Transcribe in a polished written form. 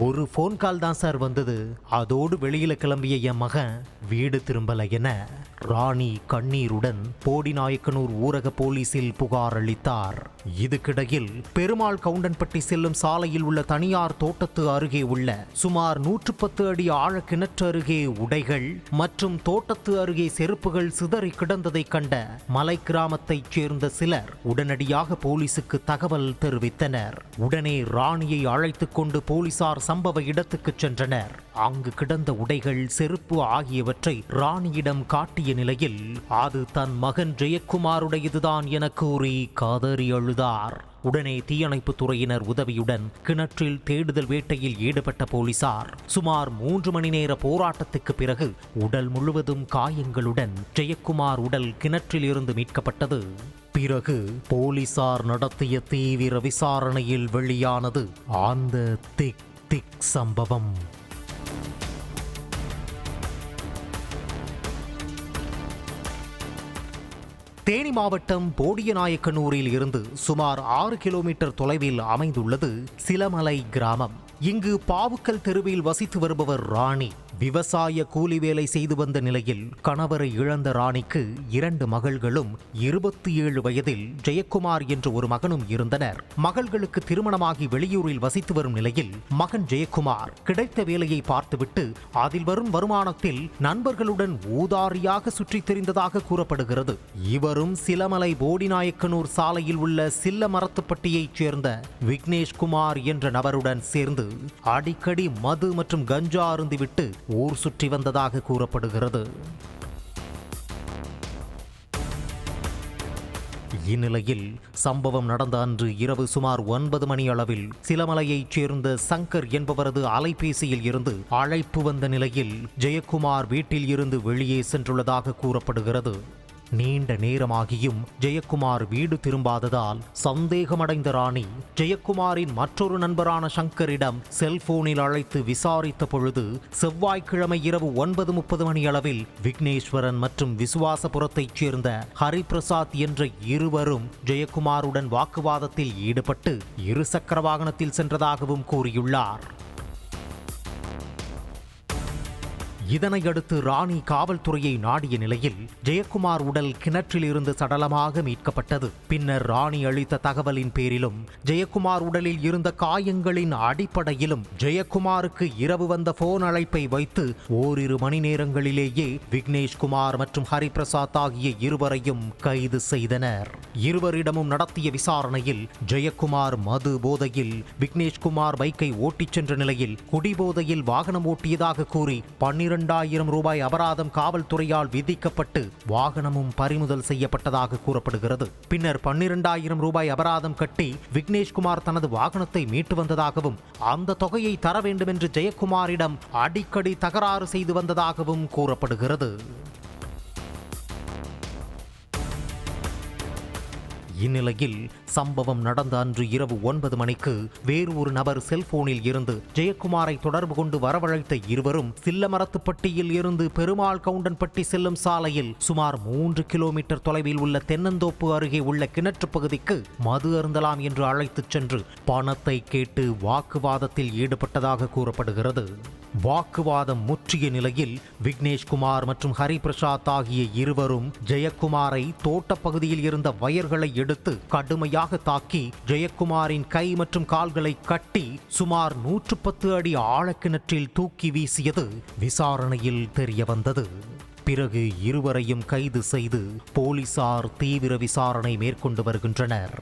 ஒரு phone call தான் sir வந்தது. அதோடு வெளியில கிளம்பிய என் மகன் வீடு திரும்பல என ராணி கண்ணீருடன் போடிநாயக்கனூர் ஊரக போலீசில் புகார் அளித்தார். இதுக்கிடையில் பெருமாள் கவுண்டன்பட்டி செல்லும் சாலையில் உள்ள தனியார் தோட்டத்து அருகே உள்ள சுமார் 110 அடி ஆழ கிணற்று அருகே உடைகள் மற்றும் தோட்டத்து அருகே செருப்புகள் சிதறி கிடந்ததை கண்ட மலை கிராமத்தைச் சேர்ந்த சிலர் உடனடியாக போலீசுக்கு தகவல் தெரிவித்தனர். உடனே ராணியை அழைத்துக் கொண்டு போலீசார் சம்பவ இடத்துக்கு சென்றனர். அங்கு கிடந்த உடைகள், செருப்பு ஆகியவற்றை ராணியிடம் காட்டிய நிலையில் அது தன் மகன் ஜெயக்குமாருடையதுதான் என கூறி கதறி அழுதார். உடனே தீயணைப்பு துறையினர் உதவியுடன் கிணற்றில் தேடுதல் வேட்டையில் ஈடுபட்ட போலீசார் சுமார் 3 மணி நேர போராட்டத்துக்கு பிறகு உடல் முழுவதும் காயங்களுடன் ஜெயக்குமார் உடல் கிணற்றில் இருந்து மீட்கப்பட்டது. பிறகு போலீசார் நடத்திய தீவிர விசாரணையில் வெளியானது அந்த திக் சம்பவம். தேனி மாவட்டம் போடியநாயக்கனூரில் இருந்து சுமார் 6 கிலோமீட்டர் தொலைவில் அமைந்துள்ளது சிலமலை கிராமம். இங்கு பாவுக்கல் தெருவில் வசித்து வருபவர் ராணி. விவசாய கூலி வேலை செய்து வந்த நிலையில் கணவரை இழந்த ராணிக்கு 2 மகள்களும் 27 வயதில் ஜெயக்குமார் என்ற ஒரு மகனும் இருந்தனர். மகள்களுக்கு திருமணமாகி வெளியூரில் வசித்து வரும் நிலையில் மகன் ஜெயக்குமார் கிடைத்த வேலையை பார்த்துவிட்டு அதில் வரும் வருமானத்தில் நண்பர்களுடன் ஊதாரியாக சுற்றித் திரிந்ததாக கூறப்படுகிறது. இவரும் சிலமலை போடிநாயக்கனூர் சாலையில் உள்ள சில்ல மரத்துப்பட்டியைச் சேர்ந்த விக்னேஷ்குமார் என்ற நபருடன் சேர்ந்து அடிக்கடி மது மற்றும் கஞ்சா அருந்திவிட்டு ஊர் சுற்றி வந்ததாக கூறப்படுகிறது. இந்நிலையில் சம்பவம் நடந்த அன்று இரவு சுமார் 9 மணி அளவில் சிலமலையைச் சேர்ந்த சங்கர் என்பவரது அலைபேசியில் இருந்து அழைப்பு வந்த நிலையில் ஜெயக்குமார் வீட்டில் இருந்து வெளியே சென்றுள்ளதாக கூறப்படுகிறது. நீண்ட நேரமாகியும் ஜெயக்குமார் வீடு திரும்பாததால் சந்தேகமடைந்த ராணி ஜெயக்குமாரின் மற்றொரு நண்பரான சங்கரிடம் செல்போனில் அழைத்து விசாரித்த பொழுது செவ்வாய்க்கிழமை இரவு 9:30 மணி அளவில் விக்னேஸ்வரன் மற்றும் விசுவாசபுரத்தைச் சேர்ந்த ஹரிபிரசாத் என்ற இருவரும் ஜெயக்குமாருடன் வாக்குவாதத்தில் ஈடுபட்டு இருசக்கர வாகனத்தில் சென்றதாகவும் கூறியுள்ளார். இதனையடுத்து ராணி காவல்துறையை நாடிய நிலையில் ஜெயக்குமார் உடல் கிணற்றில் இருந்து சடலமாக மீட்கப்பட்டது. பின்னர் ராணி அளித்த தகவலின் பேரிலும் ஜெயக்குமார் உடலில் இருந்த காயங்களின் அடிப்படையிலும் ஜெயக்குமாருக்கு இரவு வந்த போன் அழைப்பை வைத்து ஓரிரு மணி நேரங்களிலேயே விக்னேஷ்குமார் மற்றும் ஹரிபிரசாத் ஆகிய இருவரையும் கைது செய்தனர். இருவரிடமும் நடத்திய விசாரணையில் ஜெயக்குமார் மது போதையில், விக்னேஷ்குமார் பைக்கை ஓட்டிச் சென்ற நிலையில் குடிபோதையில் வாகனம் ஓட்டியதாக கூறி 12,000 ரூபாய் அபராதம் காவல்துறையால் விதிக்கப்பட்டு வாகனமும் பறிமுதல் செய்யப்பட்டதாக கூறப்படுகிறது. பின்னர் 12,000 ரூபாய் அபராதம் கட்டி விக்னேஷ்குமார் தனது வாகனத்தை மீட்டு வந்ததாகவும் அந்த தொகையை தர வேண்டும் என்று ஜெயக்குமாரிடம் அடிக்கடி தகராறு செய்து வந்ததாகவும் கூறப்படுகிறது. இந்நிலையில் சம்பவம் நடந்த அன்று இரவு 9 மணிக்கு வேறு ஒரு நபர் செல்போனில் இருந்து ஜெயக்குமாரை தொடர்பு கொண்டு வரவழைத்த இருவரும் சில்லமரத்துப்பட்டியில் இருந்து பெருமாள் கவுண்டன்பட்டி செல்லும் சாலையில் சுமார் 3 கிலோமீட்டர் தொலைவில் உள்ள தென்னந்தோப்பு அருகே உள்ள கிணற்று பகுதிக்கு மது அருந்தலாம் என்று அழைத்துச் சென்று பணத்தை கேட்டு வாக்குவாதத்தில் ஈடுபட்டதாக கூறப்படுகிறது. வாக்குவாதம் முற்றிய நிலையில் விக்னேஷ்குமார் மற்றும் ஹரிபிரசாத் ஆகிய இருவரும் ஜெயக்குமாரை தோட்டப்பகுதியில் இருந்த வயர்களை எடுத்து கடுமையாக தாக்கி ஜெயக்குமாரின் கை மற்றும் கால்களை கட்டி சுமார் 110 அடி ஆழக்கிணற்றில் தூக்கி வீசியது விசாரணையில் தெரியவந்தது. பிறகு இருவரையும் கைது செய்து போலீசார் தீவிர விசாரணை மேற்கொண்டு வருகின்றனர்.